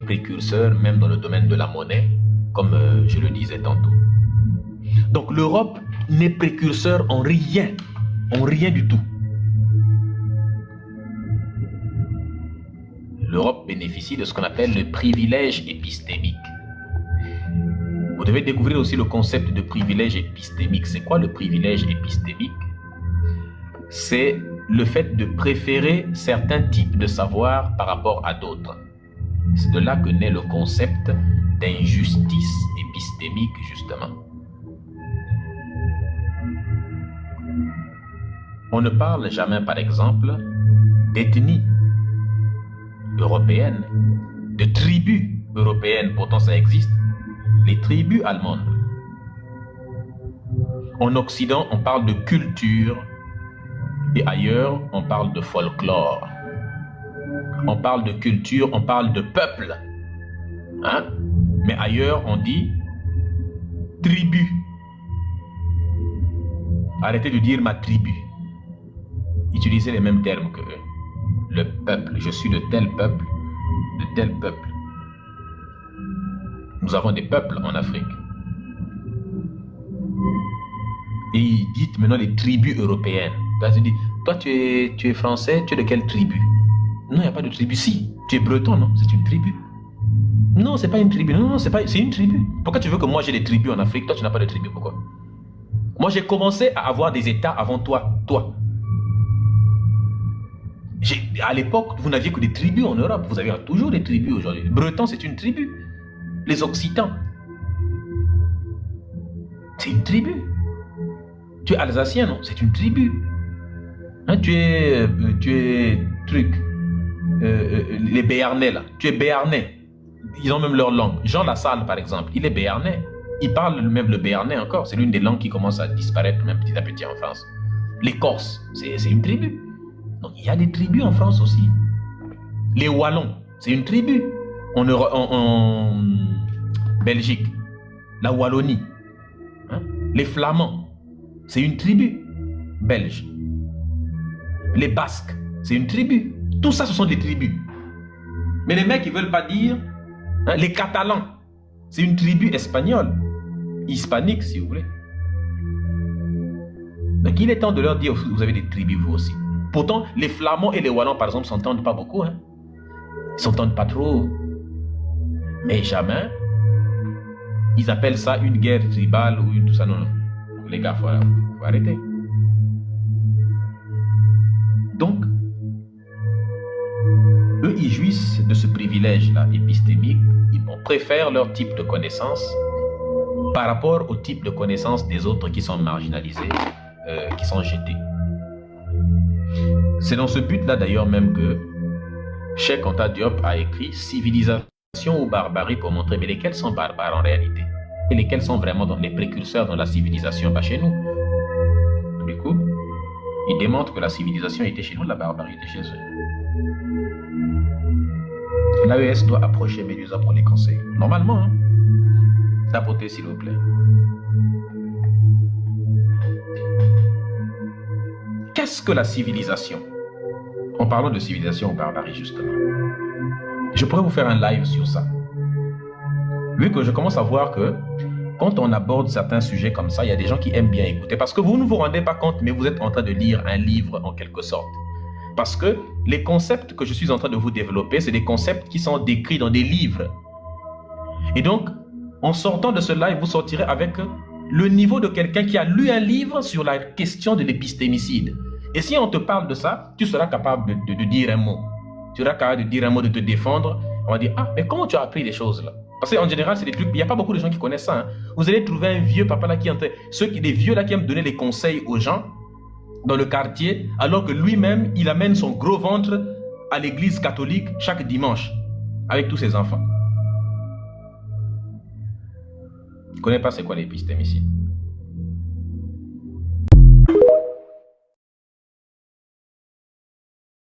précurseurs, même dans le domaine de la monnaie, comme je le disais tantôt. Donc l'Europe n'est précurseur en rien du tout. L'Europe bénéficie de ce qu'on appelle le privilège épistémique. Vous devez découvrir aussi le concept de privilège épistémique. C'est quoi le privilège épistémique? C'est le fait de préférer certains types de savoirs par rapport à d'autres. C'est de là que naît le concept d'injustice épistémique, justement. On ne parle jamais, par exemple, d'ethnie européenne, de tribus européennes, pourtant ça existe, les tribus allemandes. En Occident, on parle de culture, et ailleurs, on parle de folklore. On parle de culture, on parle de peuple. Hein? Mais ailleurs, on dit tribu. Arrêtez de dire ma tribu. Utilisez les mêmes termes que eux. Le peuple, je suis de tel peuple, de tel peuple. Nous avons des peuples en Afrique. Et ils disent maintenant les tribus européennes. Là, tu dis, toi tu es français, tu es de quelle tribu? Non, il n'y a pas de tribu. Si, tu es breton, non? C'est une tribu. Non, c'est pas une tribu. Non, c'est une tribu. Pourquoi tu veux que moi j'ai des tribus en Afrique? Toi, tu n'as pas de tribu. Pourquoi? Moi, j'ai commencé à avoir des États avant toi. À l'époque, vous n'aviez que des tribus en Europe. Vous avez toujours des tribus aujourd'hui. Les Bretons, c'est une tribu. Les Occitans, c'est une tribu. Tu es Alsacien, non? C'est une tribu. Hein, tu es les Béarnais, là. Tu es Béarnais. Ils ont même leur langue. Jean Lassalle, par exemple, il est Béarnais. Il parle même le Béarnais encore. C'est l'une des langues qui commence à disparaître même petit à petit en France. Les Corses, c'est une tribu. Donc, il y a des tribus en France aussi. Les Wallons, c'est une tribu. En Belgique, la Wallonie. Hein? Les Flamands, c'est une tribu belge. Les Basques, c'est une tribu. Tout ça, ce sont des tribus. Mais les mecs, ils ne veulent pas dire. Hein, les Catalans, c'est une tribu espagnole. Hispanique, si vous voulez. Donc, il est temps de leur dire, vous avez des tribus, vous aussi. Pourtant, les Flamands et les Wallons, par exemple, ne s'entendent pas beaucoup. Hein. Ils ne s'entendent pas trop. Mais jamais, ils appellent ça une guerre tribale ou tout ça. Non. Les gars, il faut arrêter. Donc, eux, ils jouissent de ce privilège-là épistémique. Ils préfèrent leur type de connaissance par rapport au type de connaissance des autres qui sont marginalisés, qui sont jetés. C'est dans ce but-là d'ailleurs même que Cheikh Anta Diop a écrit « Civilisation ou barbarie » pour montrer mais lesquels sont barbares en réalité et lesquels sont vraiment les précurseurs dans la civilisation chez nous. Du coup, il démontre que la civilisation était chez nous, la barbarie était chez eux. L'AES doit approcher Médusa pour les conseils. Normalement, hein. Tapotez s'il vous plaît. Qu'est-ce que la civilisation? En parlant de civilisation ou barbarie, justement. Je pourrais vous faire un live sur ça. Vu que je commence à voir que quand on aborde certains sujets comme ça, il y a des gens qui aiment bien écouter. Parce que vous ne vous rendez pas compte, mais vous êtes en train de lire un livre en quelque sorte. Parce que les concepts que je suis en train de vous développer, c'est des concepts qui sont décrits dans des livres. Et donc, en sortant de ce live, vous sortirez avec le niveau de quelqu'un qui a lu un livre sur la question de l'épistémicide. Et si on te parle de ça, tu seras capable de dire un mot. Tu seras capable de dire un mot, de te défendre. On va dire, ah, mais comment tu as appris les choses là? Parce qu'en général, c'est des trucs, il n'y a pas beaucoup de gens qui connaissent ça. Hein. Vous allez trouver un vieux papa là qui est en train, des vieux là qui aiment donner les conseils aux gens dans le quartier, alors que lui-même, il amène son gros ventre à l'église catholique chaque dimanche avec tous ses enfants. Tu ne connais pas c'est quoi l'épistémicide?